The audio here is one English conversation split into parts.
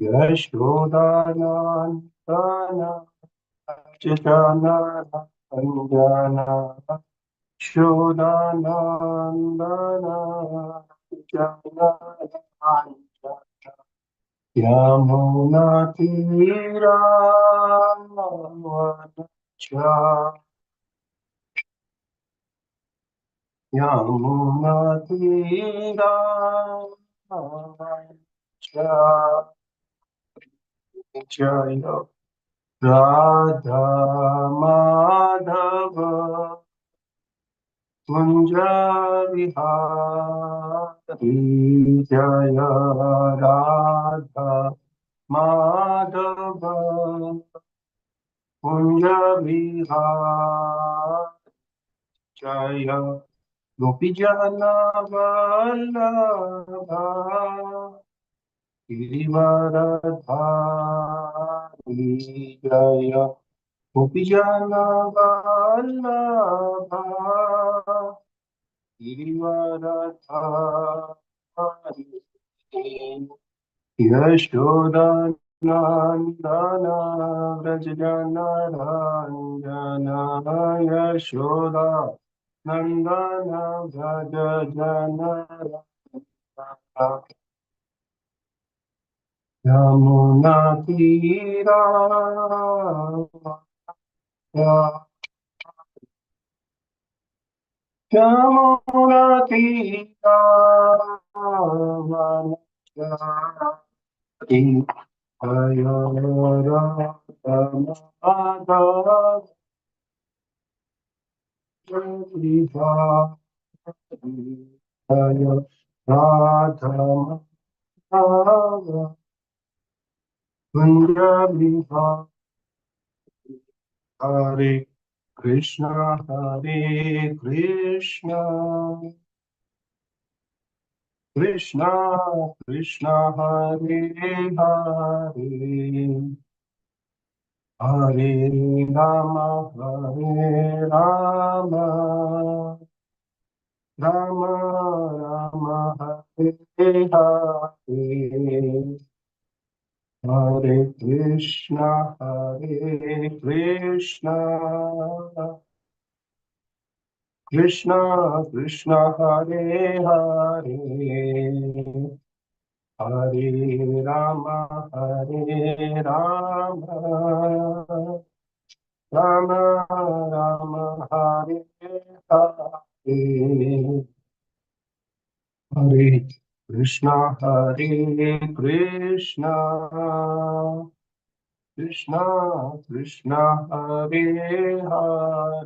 यशोदानन्दना अच्युतानन्दना शोदानन्दना अच्युतानन्दना यमुनातीरावनच्च यमुनातीरावनच्च जय राधा माधव कुंज विहारी जय राधा माधव कुंज विहारी जय गोपीजन वल्लभा गिरिवरधारी जय गोपीजन वल्लभा गिरिवरधारी यशोदानन्दन व्रजजनरञ्जन यशोदा नन्दन व्रजजनरञ्जन यमुनातीरा Radha Hare Krishna, Krishna Krishna, Hare Hare, Hare Rama, Hare Rama, Rama Rama, Hare Hare. Hare Krishna, Krishna Krishna, Hare Hare, Hare Rama, Hare Rama, Rama Rama, Hare Hare. Hare Krishna, Krishna Krishna, Hare Hare,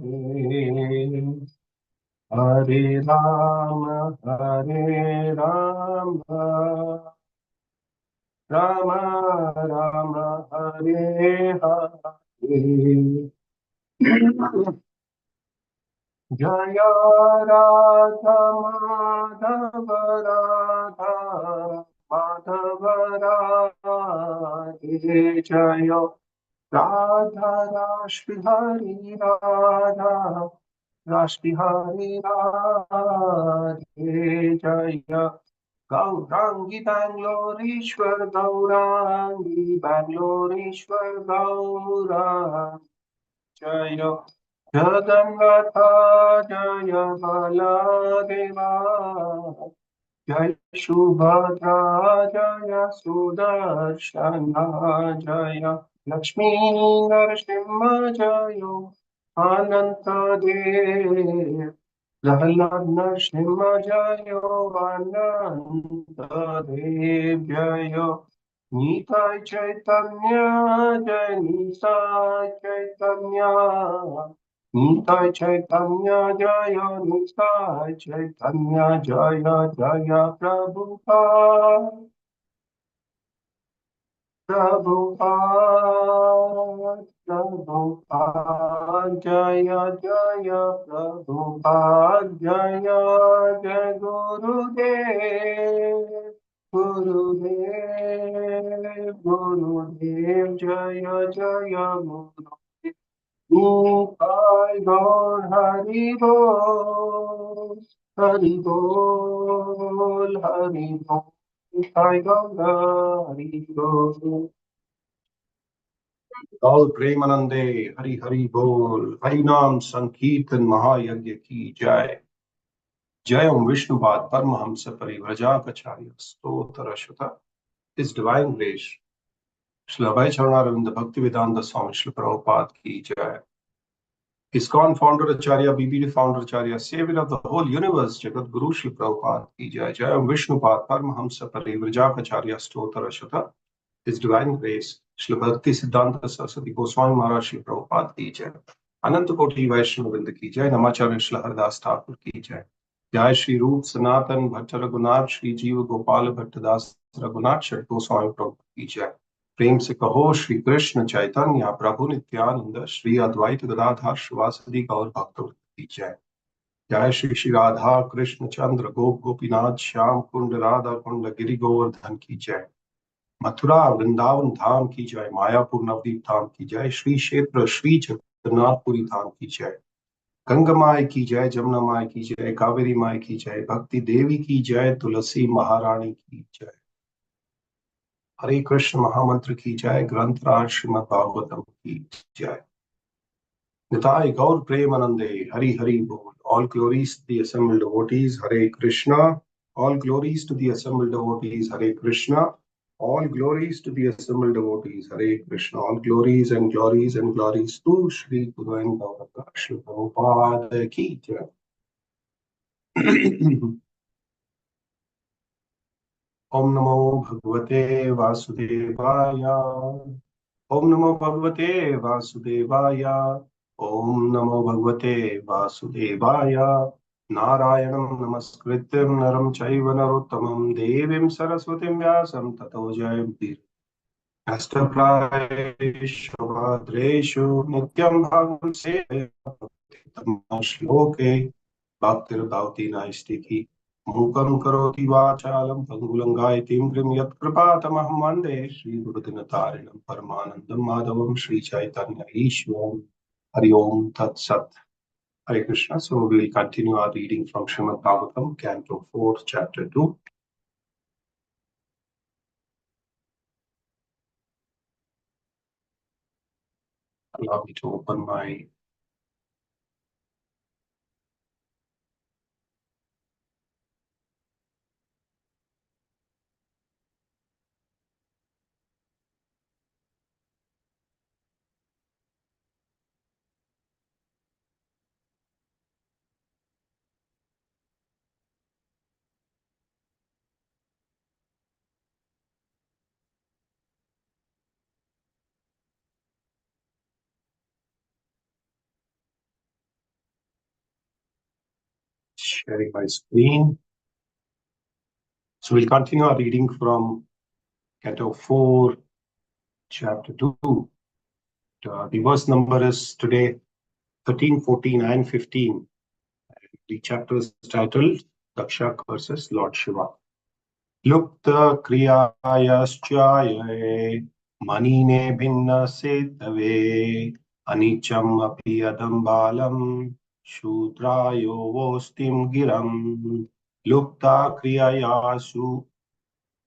Hare Rama, Hare Rama, Rama Rama, Hare Hare. Jaya Radha Madhava Radha Madhava Radhe Jaya Radha Rashbihari Radha Rashbihari Radhe Jaya Gaurangi Bangaloreshwar Gaurangi Bangaloreshwar Gaurangi Jaya Jagannatha Jaya Baladeva Jaya Subhadra Jaya Sudarshana Jaya Lakshmi Narasimha Jaya Ananta Dev Prahlad Narasimha Jaya Ananta Dev Jaya Nitai Chaitanya Jaya Nitai Chaitanya Nitai Chaitanya Jaya Nitai Chaitanya Jaya Jaya Prabhupada Prabhupada Prabhupada Jaya Jaya Prabhupada Jaya Jaya Gurudev Gurudev Gurudev Jaya Jaya Gurudev Nitai Gaur Hari Bol Hari Bol Hari Bol Sai Gaura Hari Bol. गौर प्रेमानंदे हरि हरि बोल। हरि नाम संकीर्तन महायज्ञ की जय। जय ओम विष्णुपाद परमहंस परिव्रजाचार्य स्तोत्र अश्वतः इस divine grace Shri Abhay चरणारविंद भक्ति वेदांत स्वामी श्री प्रभुपाद की जय। Iskcon founder Acharya, BBD founder Acharya, savior of the whole universe, Jagat Guru Shri Prabhupada ki jai. Jai Om Vishnupad Paramahamsa Parivrajak Stotra Ashata. His divine grace, Shri Bhakti Siddhanta Saraswati Goswami Maharaj Shri Prabhupada ki jai. Anant Koti Vaishnava Vrinda ki jai. Namacharya Shri Haridas Thakur ki jai. Jai Shri Roop Sanatan Bhatta Raghunath Shri Jeev Gopal Bhattadas Raghunath Shri Goswami Prabhupada की जय। प्रेम से कहो श्री कृष्ण चैतन्य प्रभु नित्यानंद श्री अद्वैत गदाधर श्रीवासदि गौर भक्तों की जय। जय श्री श्री राधा कृष्ण चंद्र गोप गोपीनाथ श्याम कुंड राधा कुंड गिरि गोवर्धन की जय। मथुरा वृंदावन धाम की जय। मायापुर नवदीप धाम की जय। श्री क्षेत्र श्री जगन्नाथपुरी धाम की जय। गंगा माई की जय। जमुना माई की जय। कावेरी माई की जय। भक्ति देवी की जय। तुलसी महारानी की जय। हरे कृष्ण महामंत्र की जय। ग्रंथराज श्रीमद् भागवतम की जय। निताय गौर प्रेमानंदे हरि हरि बोल। All glories to the assembled devotees. Hare Krishna. All glories to the assembled devotees. Hare Krishna. All glories to the assembled devotees. Hare Krishna. All glories and glories to Shri Guru and Gauranga Shri Prabhupada ki jai. Om Namo Bhagavate Vasudevaya. ओम नमो भगवते वासुदेवाय। ओम नमो भगवते वासुदेवाय। नारायणं नमस्कृत्यं नरं चैव नरोत्तमं देवीं सरस्वतीं व्यासं ततो जयमुदीरये। अष्टप्रायेषु भद्रेषु नित्यं भागवतं सेवते श्लोके भक्तिर्भवति नैष्टिकी। मूकं करोति वाचालं पङ्गुलङ्गायतिं यत्कृपातमहं वन्दे श्रीगुरुदिनतारिणं परमानन्दं माधवं श्रीचैतन्य ईश्वरं। हरि ओम तत्सत्। Hare Krishna. So we will continue our reading from Srimad Bhagavatam, Canto 4, Chapter 2. Allow me to open my sharing my screen. So we'll continue our reading from Canto 4, Chapter 2. The verse number is today 13, 14, and 15. The chapter is titled Dakshak versus Lord Shiva. Lupta kriyayaschyaye manine bhinna setave anicham api adambalam shudrayo vostim giram. Lupta kriyayasu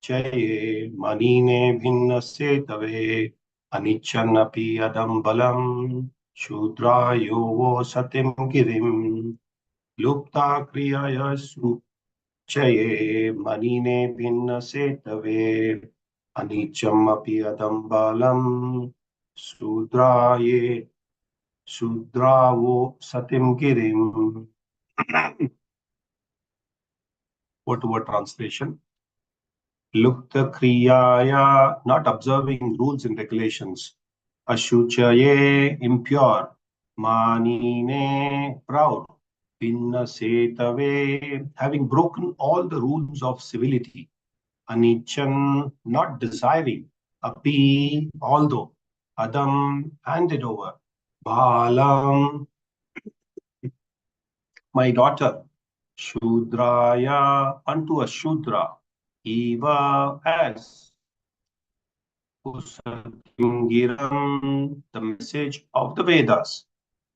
chaye manine bhinna setave anichan api adambalam shudrayo vosatim girim. Lupta kriyayasu चये मनीने भिन्न सेतवे अनिचम अपि अदम्बलं शूद्रावो सतिम गिरिम. Word translation. Lupta kriyaya, not observing rules and regulations. Ashuchaye, impure. Manine, proud. Pinna setave, having broken all the rules of civility. Anichan, not desiring. Api, although. Adam, handed over. Balam, my daughter. Shudraya, unto a Shudra. Eva, as. Usatingiram, the message of the Vedas.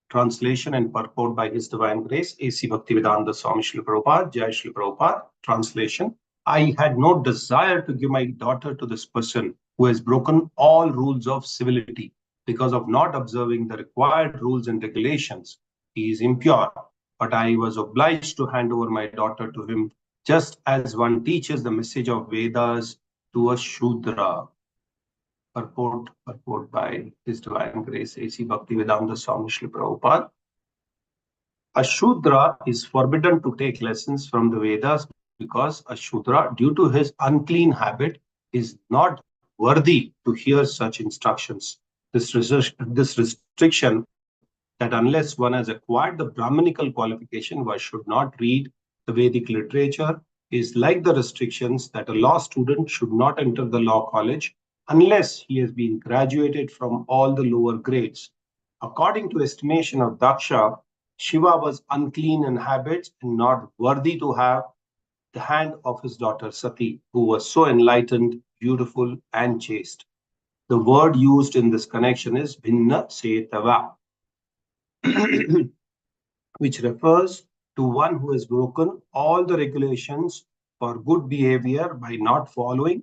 Translation and purport by His Divine Grace, A.C. Bhaktivedanta Swami Srila Prabhupada, Jai Srila Prabhupada. Translation. I had no desire to give my daughter to this person who has broken all rules of civility because of not observing the required rules and regulations. He is impure, but I was obliged to hand over my daughter to him, just as one teaches the message of Vedas to a Shudra. Purport by His Divine Grace A.C. Bhaktivedanta Swami Srila Prabhupada. A Shudra is forbidden to take lessons from the Vedas because a Shudra, due to his unclean habit, is not worthy to hear such instructions. This restriction that unless one has acquired the Brahminical qualification, one should not read the Vedic literature is like the restrictions that a law student should not enter the law college unless he has been graduated from all the lower grades. According to estimation of Daksha, Shiva was unclean in habits and not worthy to have the hand of his daughter Sati, who was so enlightened, beautiful, and chaste. The word used in this connection is Bhinna Setava, which refers to one who has broken all the regulations for good behavior by not following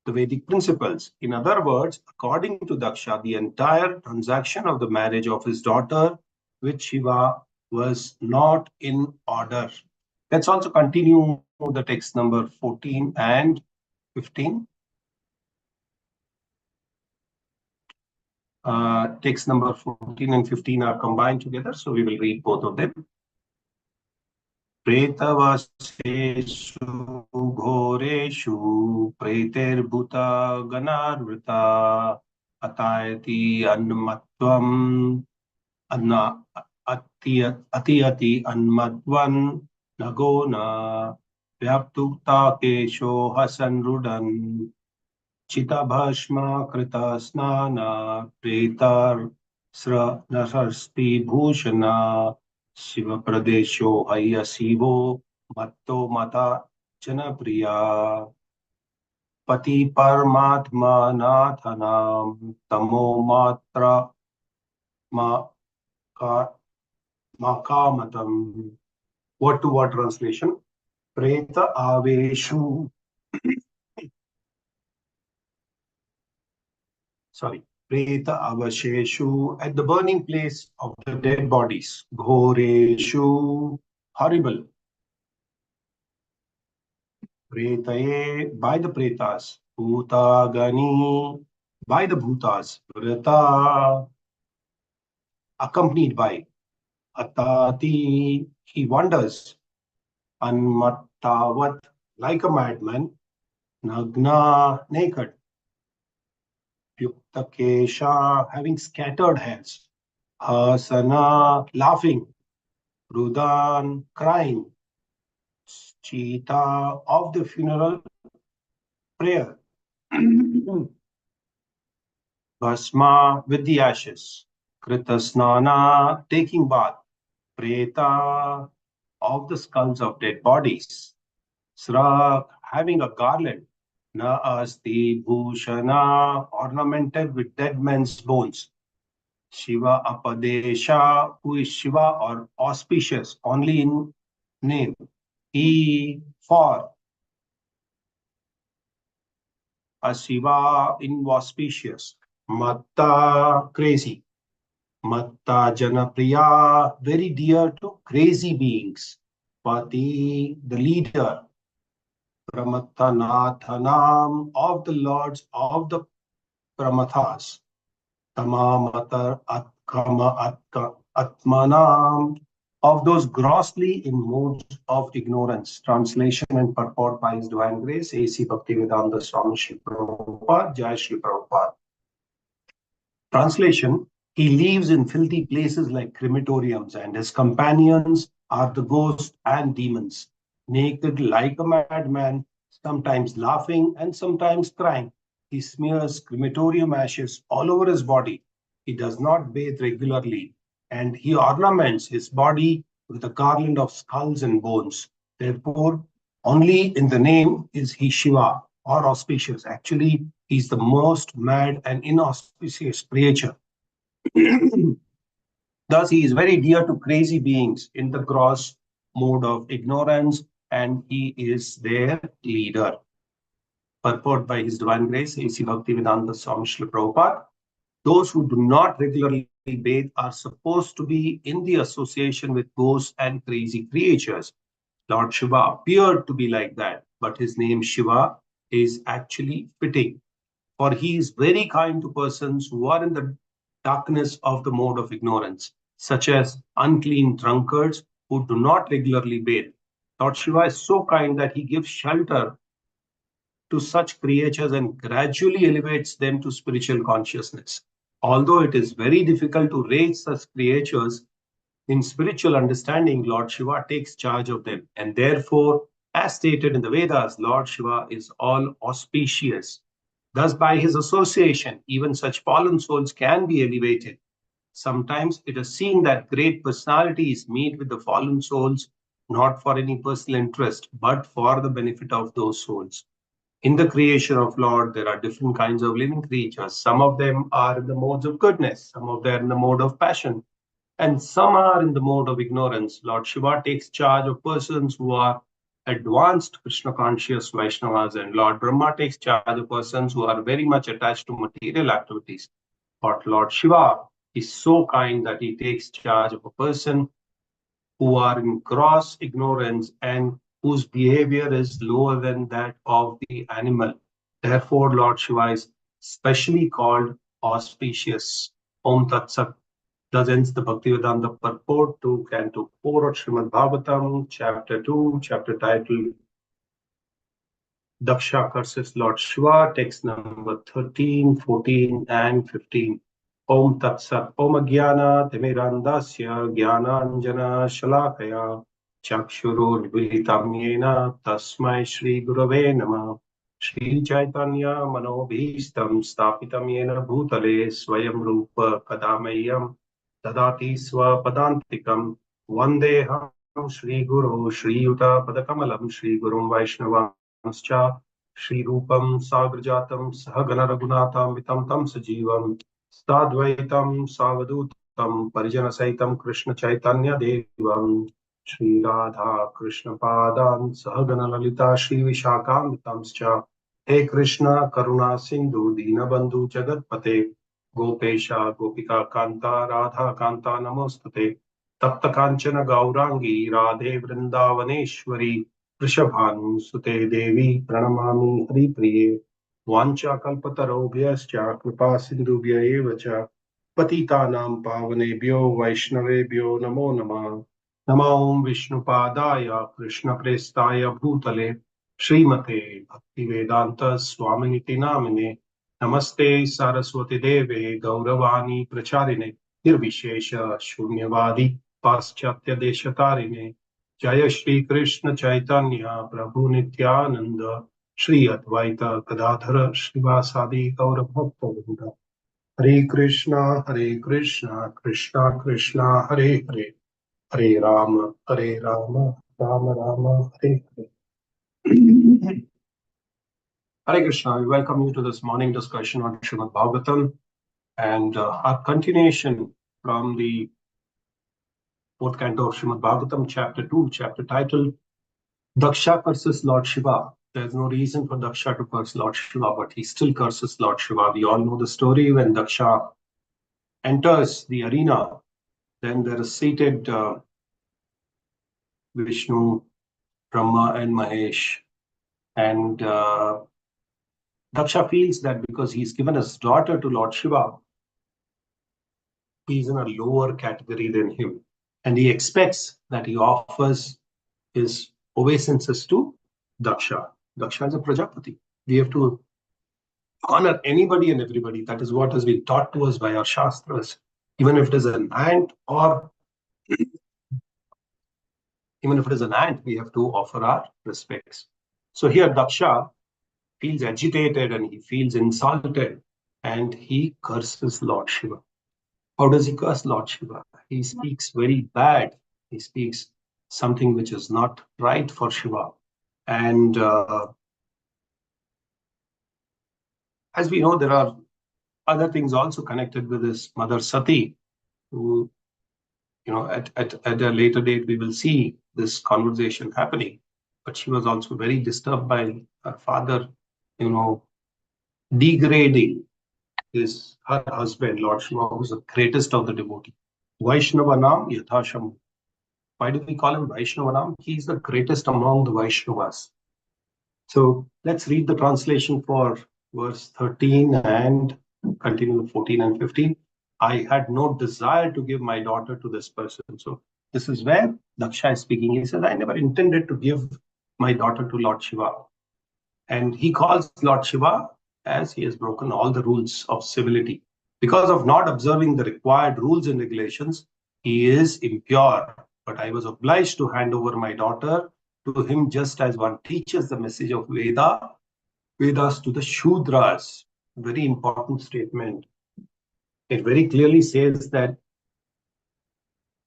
the Vedic principles. In other words, according to Daksha, the entire transaction of the marriage of his daughter with Shiva was not in order. Let's also continue the text number 14 and 15. Text number 14 and 15 are combined together, so we will read both of them. प्रेतवसेषु घोरेषु प्रेतेर्भूता गणार्वृता अतायति अन्मत्वम् अति अन्मत्वन् नगो न व्याप्तुक्ता केशो हसन्रुडन् चिताभस्म कृतस्नान प्रेतर्स्रनसस्ति भूषण शिव प्रदेशो हयशिवो मत्तो मता जनप्रिया पति परमात्मनाथनाम तमो मात्र मकामतम. Word to word translation. Preta aveshu. Preta avasheshu, at the burning place of the dead bodies. Ghoreshu, horrible. Pretaye, by the pretas. Bhutagani, by the bhutas. Vrata, accompanied by. Atati, he wanders. Anmattavat, like a madman. Nagna, naked. Yuktakesha, having scattered hairs. Hasana, laughing. Rudan, crying. Chita, of the funeral prayer. Bhasma, with the ashes. Kritasnana, taking bath. Preta, of the skulls of dead bodies. Srak, having a garland. Na asti bhushana, ornamented with dead men's bones. Shiva Apadesha, who is Shiva or auspicious only in name. He, for. A Shiva inauspicious. Matta, crazy. Matta Janapriya, very dear to crazy beings. Pati, the leader. Pramathanathanam, of the lords of the Pramathas. Tamamatar Atkama Atmanam, of those grossly in modes of ignorance. Translation and purport by His Divine Grace A.C. Bhaktivedanta Swami Srila Prabhupada. Jai Srila Prabhupada. Translation: he lives in filthy places like crematoriums, and his companions are the ghosts and demons, naked like a madman, sometimes laughing and sometimes crying. He smears crematorium ashes all over his body. He does not bathe regularly, and he ornaments his body with a garland of skulls and bones. Therefore, only in the name is he Shiva or auspicious. Actually, he's the most mad and inauspicious creature. Thus, he is very dear to crazy beings in the gross mode of ignorance. and he is their leader. Purport by His Divine Grace, A.C. Bhaktivedanta Swami Srila Prabhupada. Those who do not regularly bathe are supposed to be in the association with ghosts and crazy creatures. Lord Shiva appeared to be like that, but his name Shiva is actually fitting, for he is very kind to persons who are in the darkness of the mode of ignorance, such as unclean drunkards who do not regularly bathe. Lord Shiva is so kind that he gives shelter to such creatures and gradually elevates them to spiritual consciousness. Although it is very difficult to raise such creatures in spiritual understanding, Lord Shiva takes charge of them. And therefore, as stated in the Vedas, Lord Shiva is all auspicious. Thus, by his association, even such fallen souls can be elevated. Sometimes it is seen that great personalities meet with the fallen souls not for any personal interest, but for the benefit of those souls. In the creation of Lord, there are different kinds of living creatures. Some of them are in the modes of goodness, some of them are in the mode of passion, and some are in the mode of ignorance. Lord Shiva takes charge of persons who are advanced Krishna conscious Vaishnavas, and Lord Brahma takes charge of persons who are very much attached to material activities. But Lord Shiva is so kind that he takes charge of a person who are in gross ignorance and whose behavior is lower than that of the animal. Therefore, Lord Shiva is specially called auspicious. Om Tat Sat. Thus ends the Bhaktivedanta purport to Canto 4 of Srimad Bhagavatam, Chapter 2, chapter titled Daksha curses Lord Shiva, text number 13, 14, and 15. Om Tat Sat. Om Jnana Timirandasya Jnananjana Shalakaya Chakshururvilitam Yena Tasmai Shri Gurave Namah. Shri Chaitanya Manobhishtam Stapitam Yena Bhutale Swayam Rupa Kadamayam Dadati Swapadantikam Vandeham Shri Guru Shri Yuta Padakamalam Shri Gurum Vaishnavamscha Shri Rupam Sagrajatam Sahagana Raghunathamvitam Tam Sajivam Sadvaitam Savadutam Parijana Saitam Krishna Chaitanya Devam Shri Radha Krishna Padan Sahagana Lalita Shri Vishakamitamscha He Krishna Karuna Sindhu Dinabandhu Jagatpate Gopesha Gopika Kanta Radha Kanta Namostate Tapta Kanchana Gaurangi Radhe Vrindavaneshwari Vrishabhanu Sute Devi Pranamami Hari Priye वाञ्छाकल्पतरुभ्यश्च कृपा सिन्धुभ्य एव च पतितानां पावनेभ्यो वैष्णवेभ्यो नमो नमः नमो ओं विष्णुपादाय कृष्णप्रेष्ठाय भूतले श्रीमते भक्तिवेदान्त स्वामिनिति नामिने नमस्ते सरस्वती देवे गौरवाणी प्रचारिणे निर्विशेष शून्यवादी पाश्चात्य देशतारिणे जय श्री कृष्ण चैतन्य प्रभु Nityanand Shri Advaita Gadadhara Srivasadi Gaura Bhakta Hare Krishna, Krishna Krishna, Hare Hare, Hare Rama, Rama Rama, Hare Hare. Hare Krishna, we welcome you to this morning discussion on Srimad Bhagavatam and our continuation from the fourth canto of Srimad Bhagavatam, chapter 2, chapter titled Daksha curses Lord Shiva. There's no reason for Daksha to curse Lord Shiva, but he still curses Lord Shiva. We all know the story when Daksha enters the arena, then there is seated Vishnu, Brahma, and Mahesh. And Daksha feels that because he's given his daughter to Lord Shiva, he's in a lower category than him. And he expects that he offers his obeisances to Daksha. Daksha is a Prajapati. We have to honor anybody and everybody. That is what has been taught to us by our Shastras. Even if it is an ant or even if it is an ant, we have to offer our respects. So here Daksha feels agitated and he feels insulted and he curses Lord Shiva. How does he curse Lord Shiva? He speaks very bad. He speaks something which is not right for Shiva. And as we know, there are other things also connected with his mother Sati, who, at a later date, we will see this conversation happening. but she was also very disturbed by her father, degrading her husband, Lord Shiva, who was the greatest of the devotees. Vaishnava Nam Yathasham. Why do we call him Vaishnava Nam? He is the greatest among the Vaishnavas. So let's read the translation for verse 13 and continue 14 and 15. I had no desire to give my daughter to this person. So this is where Daksha is speaking. He says, I never intended to give my daughter to Lord Shiva. And he calls Lord Shiva as he has broken all the rules of civility. Because of not observing the required rules and regulations, he is impure. But I was obliged to hand over my daughter to him just as one teaches the message of Vedas to the Shudras. Very important statement. It very clearly says that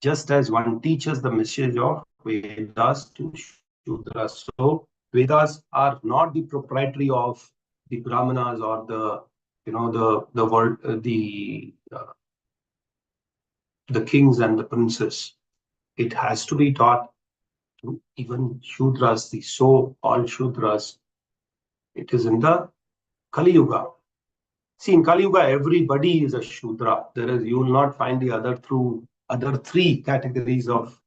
just as one teaches the message of Vedas to Shudras. So Vedas are not the proprietary of the Brahmanas or the kings and the princes. It has to be taught to even Shudras, the so-called Shudras. It is in the Kali Yuga. See, in Kali Yuga, everybody is a Shudra. You will not find the other three categories of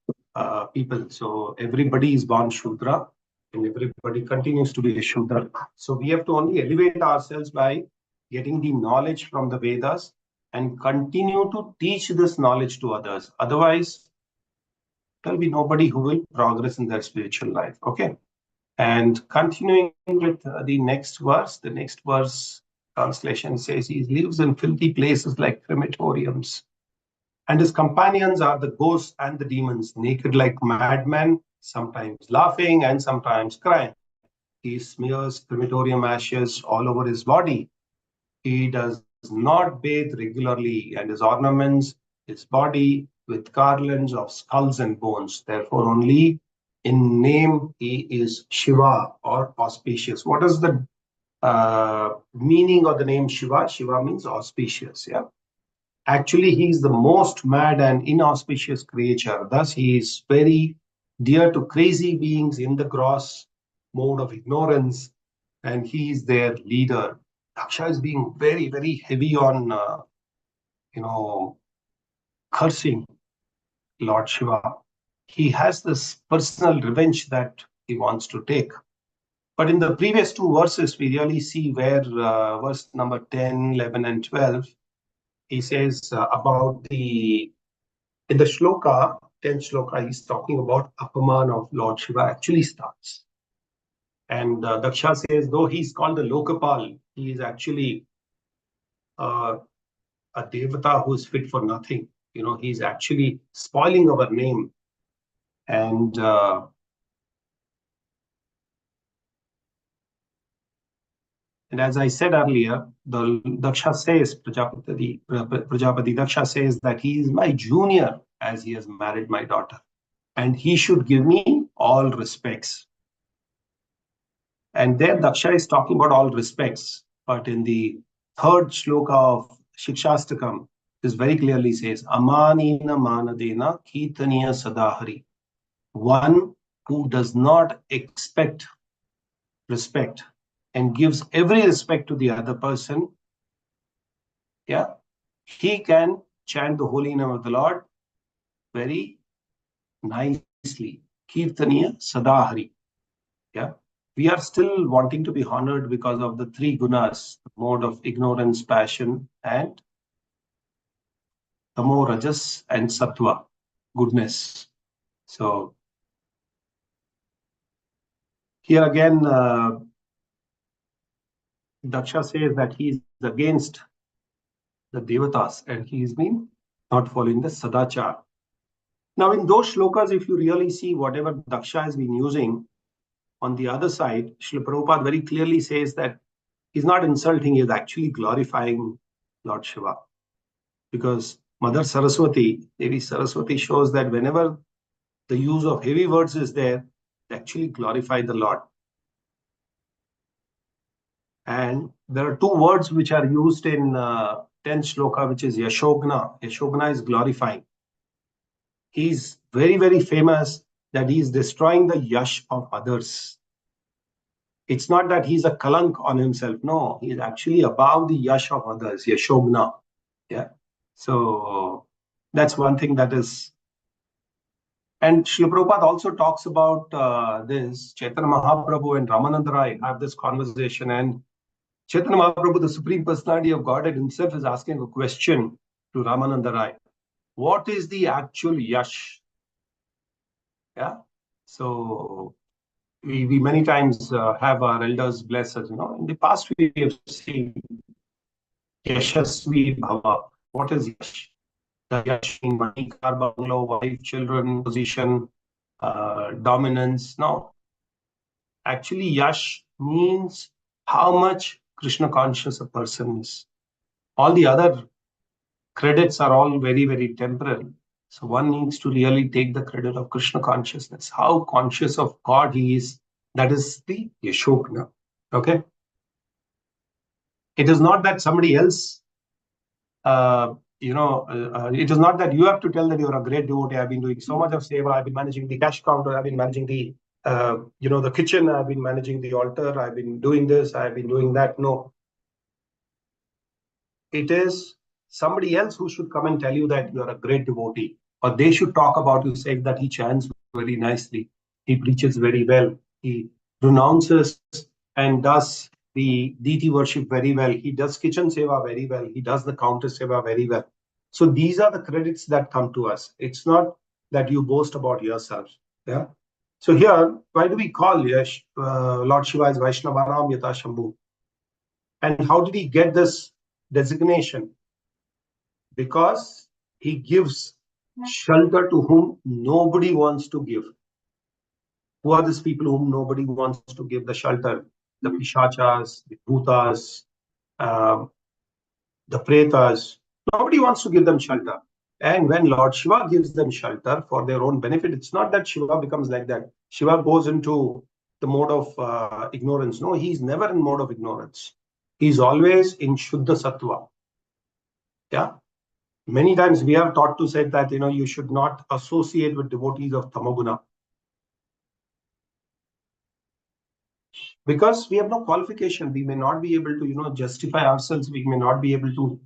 people. So everybody is born Shudra and everybody continues to be a Shudra. So we have to only elevate ourselves by getting the knowledge from the Vedas and continue to teach this knowledge to others. Otherwise, there will be nobody who will progress in their spiritual life. Okay. And continuing with the next verse translation says he lives in filthy places like crematoriums. And his companions are the ghosts and the demons, naked like madmen, sometimes laughing and sometimes crying. He smears crematorium ashes all over his body. He does not bathe regularly, and his ornaments his body with garlands of skulls and bones. Therefore, only in name he is Shiva or auspicious. What is the meaning of the name Shiva? Shiva means auspicious. Yeah. Actually, he is the most mad and inauspicious creature. Thus, he is very dear to crazy beings in the gross mode of ignorance, and he is their leader. Daksha is being very, very heavy on, cursing Lord Shiva. He has this personal revenge that he wants to take. But in the previous two verses, we really see where verse number 10, 11, and 12, he says about in the shloka, 10th shloka, he's talking about Apaman of Lord Shiva actually starts. And Daksha says, though he's called the Lokapal, he is actually a devata who is fit for nothing. He's actually spoiling our name. And as I said earlier, the Daksha says, Prajapati Daksha says that he is my junior as he has married my daughter. And he should give me all respects. And there Daksha is talking about all respects. But in the third shloka of Shikshastakam, this very clearly says, Amanina manadena kirtaniya sadahari. One who does not expect respect and gives every respect to the other person, yeah, he can chant the holy name of the Lord very nicely. Kirtaniya sadahari. Yeah. We are still wanting to be honored because of the three gunas, the mode of ignorance, passion, and tamo, rajas, and sattva, goodness. So here again, Daksha says that he is against the devatas and he has been not following the sadachar. Now, in those shlokas, if you really see whatever Daksha has been using, on the other side, Srila Prabhupada very clearly says that he's not insulting, he's actually glorifying Lord Shiva. Because Mother Saraswati, Devi Saraswati shows that whenever the use of heavy words is there, they actually glorify the Lord. And there are two words which are used in 10th shloka, which is Yashogna. Yashogna is glorifying. He's very, very famous that he is destroying the yash of others. It's not that he's a kalank on himself. No, he is actually above the yash of others, yashogna. Yeah. So that's one thing that is. And Srila Prabhupada also talks about this. Chaitanya Mahaprabhu and Ramananda Rai have this conversation, and Chaitanya Mahaprabhu, the Supreme Personality of Godhead himself, is asking a question to Ramananda Rai. What is the actual yash? Yeah. So we many times have our elders bless us. In the past we have seen yashasvi bhava. What is yash? The yash means money, car, bungalow, wife, children, position, dominance. No, actually, yash means how much Krishna conscious a person is. All the other credits are all very, very temporary. So one needs to really take the credit of Krishna consciousness, how conscious of God he is. That is the Yashogna. Okay. It is not that somebody else, it is not that you have to tell that you're a great devotee. I've been doing so much of seva. I've been managing the cash counter. I've been managing the kitchen. I've been managing the altar. I've been doing this. I've been doing that. No, it is somebody else who should come and tell you that you're a great devotee, or they should talk about you, saying that he chants very nicely, he preaches very well, he renounces and does the deity worship very well, he does kitchen seva very well, he does the counter seva very well. So these are the credits that come to us. It's not that you boast about yourself. Yeah. So here, why do we call Lord Shiva as Vaishnavanam Yata Shambhu? And how did he get this designation? Because he gives shelter to whom nobody wants to give. Who are these people whom nobody wants to give the shelter? The Pishachas, the Bhutas, the Pretas. Nobody wants to give them shelter. And when Lord Shiva gives them shelter for their own benefit, it's not that Shiva becomes like that. Shiva goes into the mode of ignorance. No, he's never in mode of ignorance. He's always in Shuddha Sattva. Yeah. Many times we are taught to say that, you should not associate with devotees of Tamoguna. Because we have no qualification. We may not be able to, justify ourselves. We may not be able to,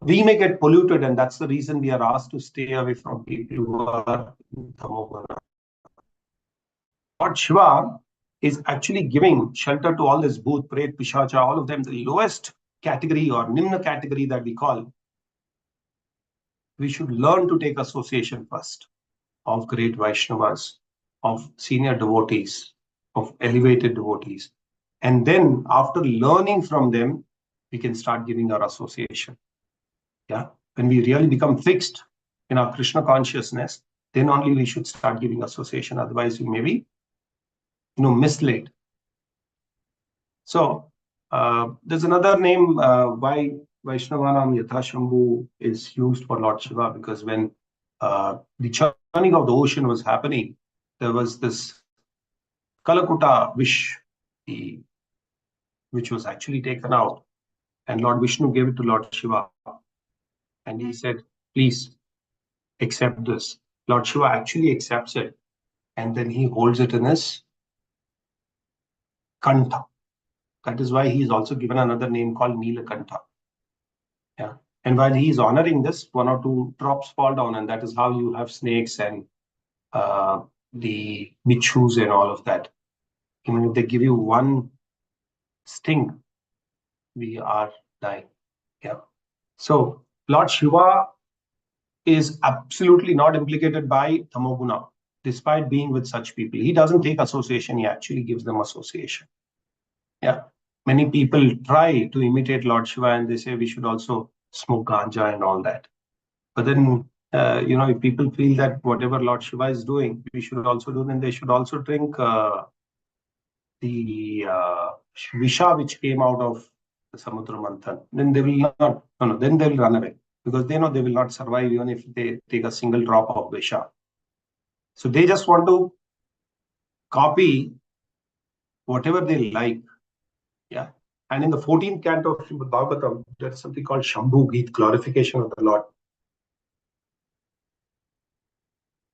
we may get polluted. And that's the reason we are asked to stay away from people who are in Tamoguna. Lord Shiva is actually giving shelter to all this Bhut, Pret, Pishacha, all of them, the lowest category or Nimna category that we call. We should learn to take association first of great Vaishnavas, of senior devotees, of elevated devotees. And then after learning from them, we can start giving our association. Yeah. When we really become fixed in our Krishna consciousness, then only we should start giving association. Otherwise, we may be, misled. So there's another name why Vaishnavanam Yatha Shambhu is used for Lord Shiva, because when the churning of the ocean was happening, there was this Kalakuta wish, which was actually taken out, and Lord Vishnu gave it to Lord Shiva, and he said, please accept this. Lord Shiva actually accepts it, and then he holds it in his Kantha. That is why he is also given another name called Neelakantha. Yeah. And while he is honoring this, 1 or 2 drops fall down, and that is how you have snakes and the bichus and all of that. Even if they give you one sting, we are dying. Yeah. So Lord Shiva is absolutely not implicated by Tamoguna, despite being with such people. He doesn't take association, he actually gives them association. Yeah. Many people try to imitate Lord Shiva and they say we should also smoke ganja and all that. But then, if people feel that whatever Lord Shiva is doing, we should also do, then they should also drink the Visha which came out of the Samudra Manthan. Then they will not, then they will run away, because they know they will not survive even if they take a single drop of Visha. So they just want to copy whatever they like. Yeah. And in the 14th canto of Srimad Bhagavatam, there is something called Shambhu Geet, glorification of the Lord.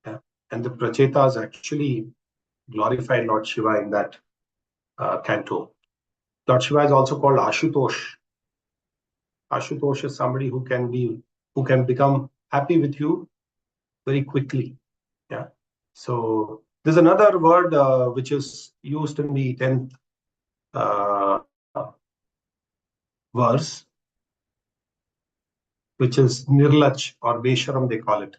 Yeah. And the Prachetas actually glorified Lord Shiva in that canto. Lord Shiva is also called Ashutosh. Ashutosh is somebody who can become happy with you very quickly. Yeah. So there's another word which is used in the 10th verse, which is Nirlach or Besharam, they call it.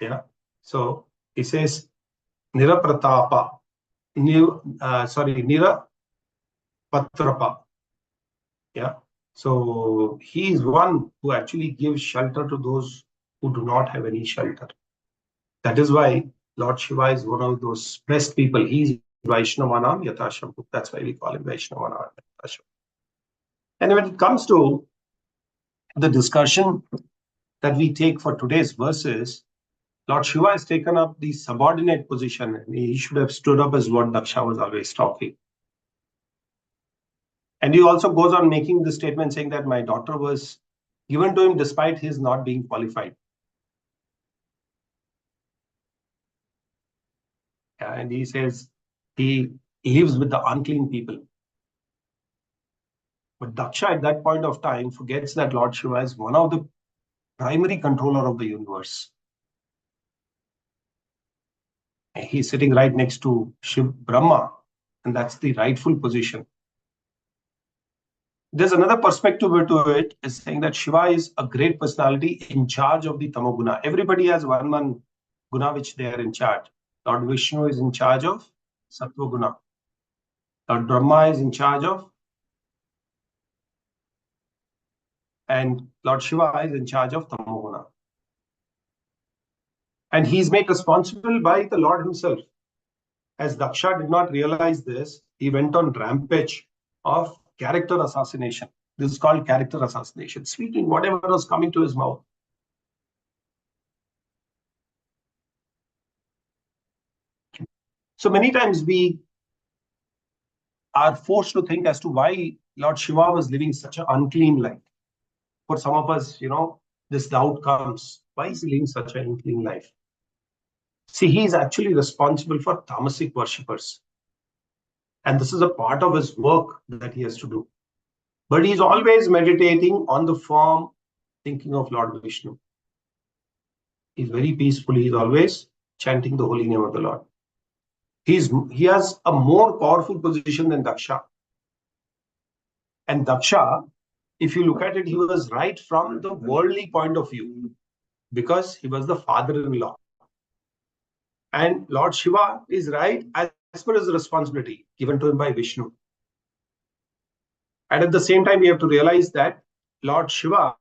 Yeah. So he says Nirapratapa, Nirapatrapa. Yeah. So he is one who actually gives shelter to those who do not have any shelter. That is why Lord Shiva is one of those best people. He is Vaishnavanam Yatashambhu. That's why we call him Vaishnavanam Yatashambhu. And when it comes to the discussion that we take for today's verses, Lord Shiva has taken up the subordinate position, and he should have stood up as what Daksha was always talking. And he also goes on making the statement saying that my daughter was given to him despite his not being qualified. And he says he lives with the unclean people. But Daksha at that point of time forgets that Lord Shiva is one of the primary controller of the universe. He's sitting right next to Shiv Brahma, and that's the rightful position. There's another perspective to it, is saying that Shiva is a great personality in charge of the Tamoguna. Everybody has one guna which they are in charge. Lord Vishnu is in charge of Sattva Guna. Lord Brahma is in charge of, and Lord Shiva is in charge of Tamoguna. And he is made responsible by the Lord himself. As Daksha did not realize this, he went on rampage of character assassination. This is called character assassination, speaking whatever was coming to his mouth. So many times we are forced to think as to why Lord Shiva was living such an unclean life. For some of us, this doubt comes. Why is he living such an unclean life? See, he is actually responsible for tamasic worshippers. And this is a part of his work that he has to do. But he's always meditating on the form, thinking of Lord Vishnu. He's very peaceful. He's always chanting the holy name of the Lord. He has a more powerful position than Daksha. And Daksha, if you look at it, he was right from the worldly point of view because he was the father-in-law. And Lord Shiva is right as per his responsibility given to him by Vishnu. And at the same time, we have to realize that Lord Shiva,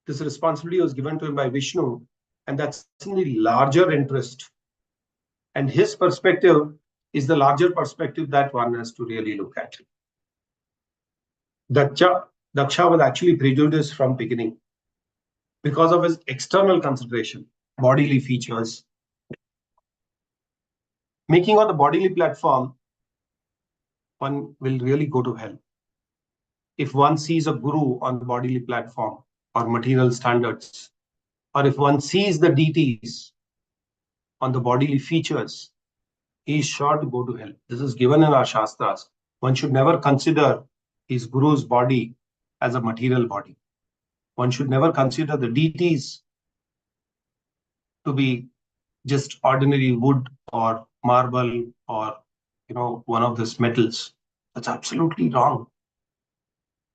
this responsibility was given to him by Vishnu, and that's in the larger interest. And his perspective is the larger perspective that one has to really look at. Daksha was actually prejudiced from beginning because of his external consideration, bodily features. Making on the bodily platform, one will really go to hell. If one sees a guru on the bodily platform or material standards, or if one sees the deities on the bodily features, he is sure to go to hell. This is given in our Shastras. One should never consider his guru's body as a material body. One should never consider the deities to be just ordinary wood or marble or one of these metals. That's absolutely wrong.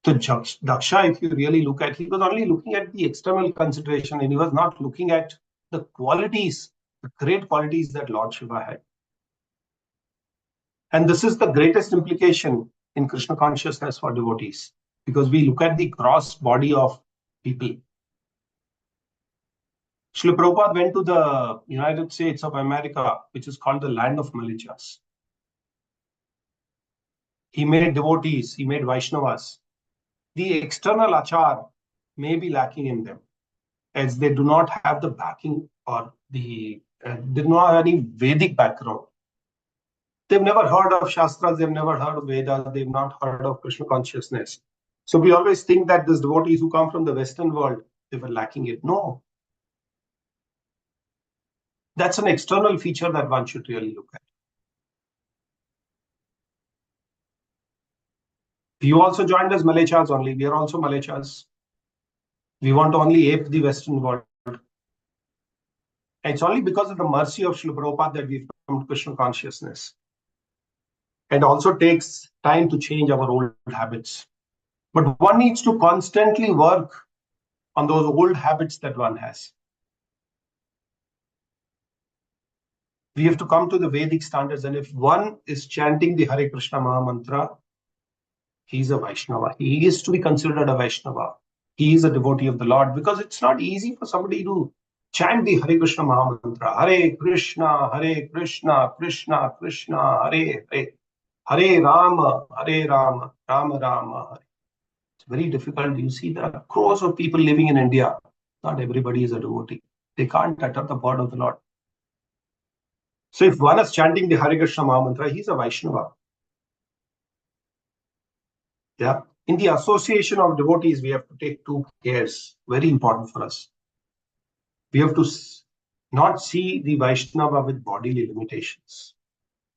So Daksha, if you really look at, he was only looking at the external consideration and he was not looking at the qualities, the great qualities that Lord Shiva had. And this is the greatest implication in Krishna consciousness for devotees, because we look at the gross body of people. Srila Prabhupada went to the United States of America, which is called the land of Malachas. He made devotees, he made Vaishnavas. The external achar may be lacking in them, as they do not have the backing or they do not have any Vedic background. They've never heard of Shastras, they've never heard of Vedas, they've not heard of Krishna consciousness. So we always think that these devotees who come from the Western world, they were lacking it. No. That's an external feature that one should really look at. You also joined as Malechas only. We are also Malechas. We want to only ape the Western world. And it's only because of the mercy of Srila Prabhupada that we've come to Krishna consciousness. And also takes time to change our old habits. But one needs to constantly work on those old habits that one has. We have to come to the Vedic standards. And if one is chanting the Hare Krishna Maha Mantra, he is a Vaishnava. He is to be considered a Vaishnava. He is a devotee of the Lord, because it's not easy for somebody to chant the Hare Krishna Maha Mantra. Hare Krishna, Krishna Krishna, Hare Hare. Hare Rama, Rama Rama, Hare. It's very difficult. You see, there are crores of people living in India. Not everybody is a devotee. They can't utter the word of the Lord. So if one is chanting the Hare Krishna Maha Mantra, he's a Vaishnava. Yeah. In the association of devotees, we have to take two cares. Very important for us. We have to not see the Vaishnava with bodily limitations.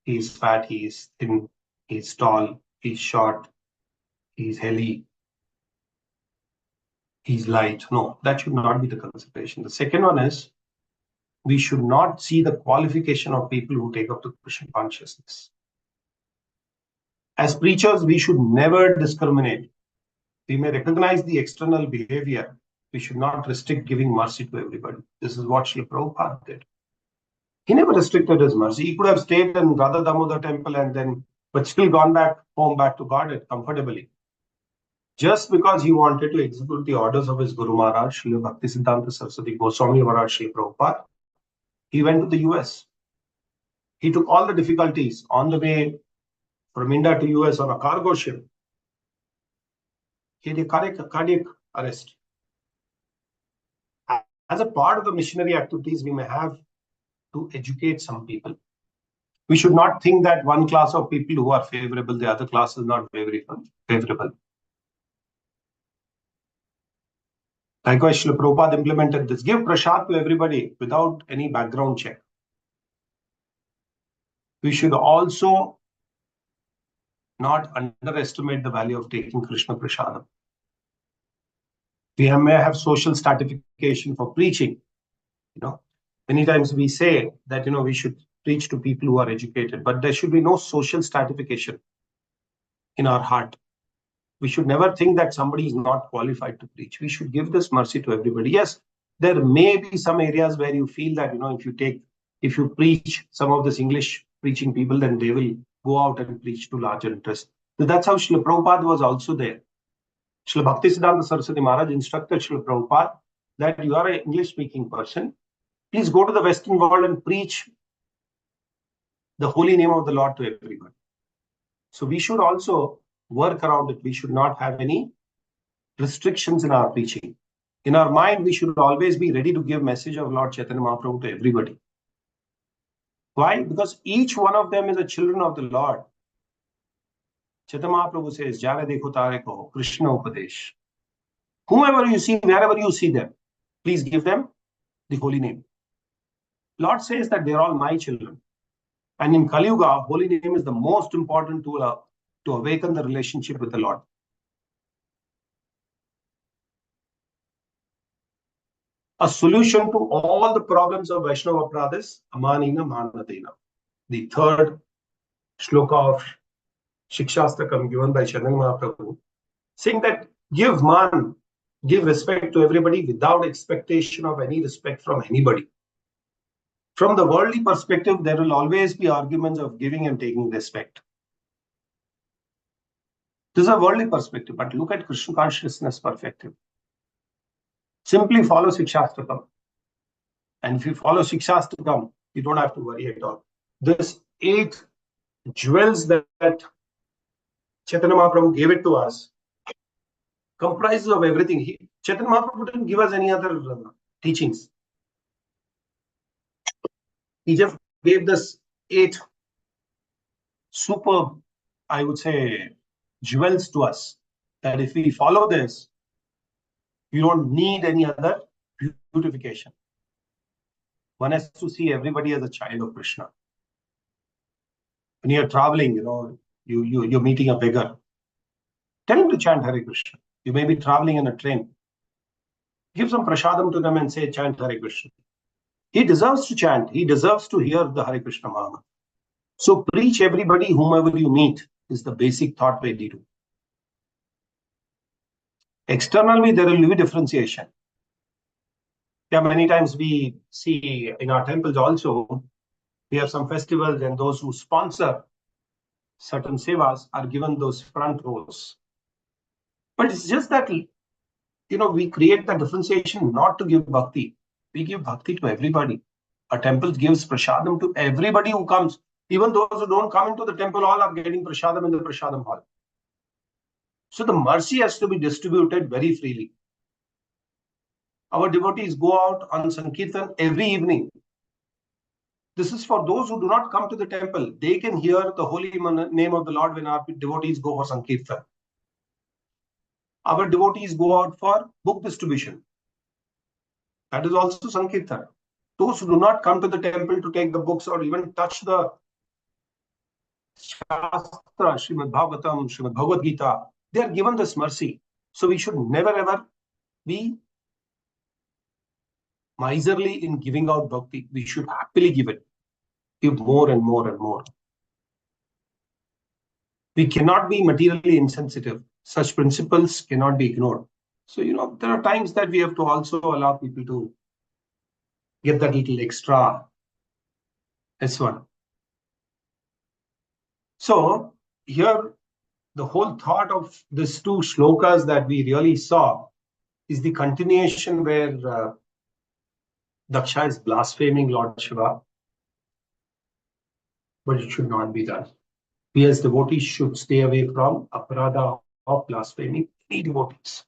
He is fat, he is thin, he is tall, he is short, he is heavy, he is light. No, that should not be the consideration. The second one is, we should not see the qualification of people who take up the Krishna consciousness. As preachers, we should never discriminate. We may recognize the external behavior. We should not restrict giving mercy to everybody. This is what Srila Prabhupada did. He never restricted his mercy. He could have stayed in Radha Damodar temple but still gone back home, back to God comfortably. Just because he wanted to execute the orders of his Guru Maharaj, Srila Bhaktisiddhanta Saraswati Goswami Maharaj, Srila Prabhupada, he went to the US. He took all the difficulties on the way from India to US on a cargo ship. He had a cardiac arrest. As a part of the missionary activities, we may have to educate some people. We should not think that one class of people who are favorable, the other class is not favorable. Likewise, Srila Prabhupada implemented this. Give prasad to everybody without any background check. We should also not underestimate the value of taking Krishna prasadam. We may have social stratification for preaching. Many times we say that we should preach to people who are educated, but there should be no social stratification in our heart. We should never think that somebody is not qualified to preach. We should give this mercy to everybody. Yes, there may be some areas where you feel that if you preach some of this English preaching people, then they will go out and preach to larger interest. So that's how Srila Prabhupada was also there. Srila Bhaktisiddhanta Saraswati Maharaj instructed Srila Prabhupada that you are an English-speaking person. Please go to the Western world and preach the holy name of the Lord to everyone. So we should also work around it. We should not have any restrictions in our preaching. In our mind, we should always be ready to give message of Lord Chaitanya Mahaprabhu to everybody. Why? Because each one of them is a children of the Lord. Chaitanya Mahaprabhu says, Jare dekho tare kaho, Krishna Upadesh. Whomever you see, wherever you see them, please give them the holy name. Lord says that they're all my children. And in Kali Yuga, holy name is the most important tool to awaken the relationship with the Lord. A solution to all the problems of Vaishnava Aparadha is Amanina Manadena. The third shloka of Shikshastakam given by Chaitanya Mahaprabhu, saying that give respect to everybody without expectation of any respect from anybody. From the worldly perspective, there will always be arguments of giving and taking respect. This is a worldly perspective, but look at Krishna consciousness perspective. Simply follow Shikshastakam. And if you follow Shikshastakam, you don't have to worry at all. This 8 jewels that Chaitanya Mahaprabhu gave it to us comprises of everything. Chaitanya Mahaprabhu didn't give us any other teachings. He just gave this 8 superb, I would say, jewels to us. That if we follow this, you don't need any other beautification. one has to see everybody as a child of Krishna. When you're traveling, you're meeting a beggar. Tell him to chant Hare Krishna. You may be traveling in a train. Give some prasadam to them and say, chant Hare Krishna. He deserves to chant. He deserves to hear the Hare Krishna Mahamantra. So preach everybody, whomever you meet, is the basic thought we do. Externally, there will be differentiation. Yeah, many times we see in our temples also, we have some festivals and those who sponsor certain sevas are given those front rows. But it's just that, we create the differentiation not to give bhakti. We give bhakti to everybody. A temple gives prasadam to everybody who comes. Even those who don't come into the temple hall are getting prasadam in the prasadam hall. So the mercy has to be distributed very freely. Our devotees go out on Sankirtan every evening. This is for those who do not come to the temple. They can hear the holy name of the Lord when our devotees go for Sankirtan. Our devotees go out for book distribution. That is also Sankirtan. Those who do not come to the temple to take the books or even touch the Shastra, Srimad Bhagavatam, Srimad Bhagavad Gita, they are given this mercy. So we should never ever be miserly in giving out bhakti. We should happily give it. Give more and more and more. We cannot be materially insensitive. Such principles cannot be ignored. So, there are times that we have to also allow people to get that little extra S1. So, here, the whole thought of these two shlokas that we really saw is the continuation where Daksha is blaspheming Lord Shiva, but it should not be done. We as devotees should stay away from aparadha of blaspheming any devotees.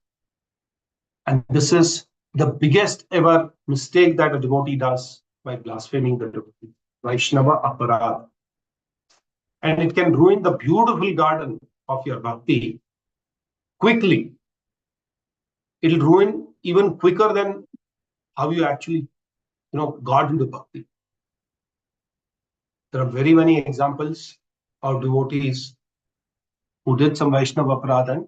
And this is the biggest ever mistake that a devotee does by blaspheming the devotee. Vaishnava aparadha. And it can ruin the beautiful garden of your bhakti quickly. It'll ruin even quicker than how you actually, got into bhakti. There are very many examples of devotees who did some Vaishnava aparadha and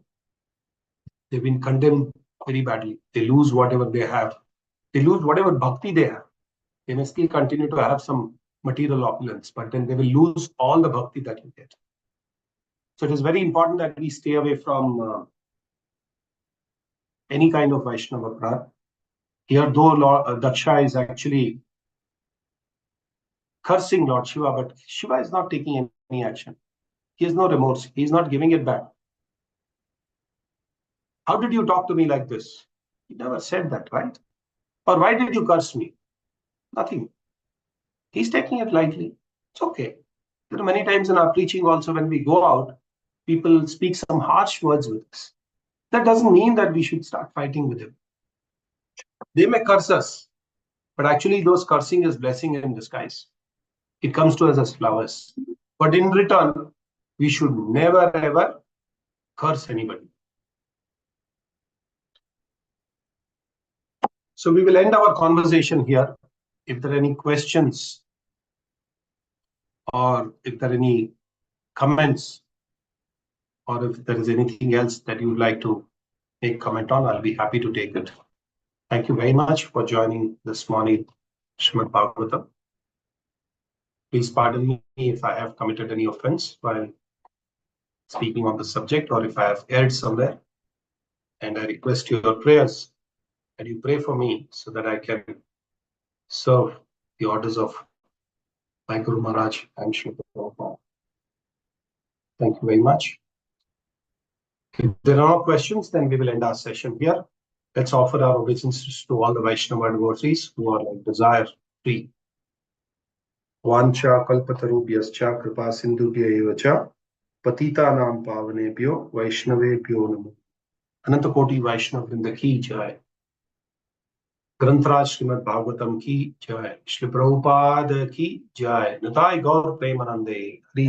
they've been condemned very badly. They lose whatever they have. They lose whatever bhakti they have. They may still continue to have some material opulence, but then they will lose all the bhakti that you get. So it is very important that we stay away from any kind of Vaishnava aparadha. Here, though Daksha is actually cursing Lord Shiva, but Shiva is not taking any action. He has no remorse. He is not giving it back. How did you talk to me like this? He never said that, right? Or why did you curse me? Nothing. He's taking it lightly. It's okay. There are many times in our preaching also when we go out, people speak some harsh words with us. That doesn't mean that we should start fighting with them. They may curse us, but actually those cursing is blessing in disguise. It comes to us as flowers. But in return, we should never ever curse anybody. So we will end our conversation here. If there are any questions or if there are any comments or if there is anything else that you would like to make comment on, I'll be happy to take it. Thank you very much for joining this morning Srimad Bhagavatam. Please pardon me if I have committed any offense while speaking on the subject or if I have erred somewhere. And I request your prayers and you pray for me so that I can serve the orders of my Guru Maharaj and Shri Prabhupada. Thank you very much. If there are no questions, then we will end our session here. Let's offer our obeisances to all the Vaishnava devotees who are like desire free. Vancha kalpatarubhyascha kripa sindhubhya eva cha patitanam pavanebhyo vaishnavebhyo namo. Anantakoti Vaishnav Vrinda ki jai. ग्रंथराज Shrimad Bhagavatam की जय। श्री प्रभुपाद की जय। निताय गौर प्रेमानंदे। हरि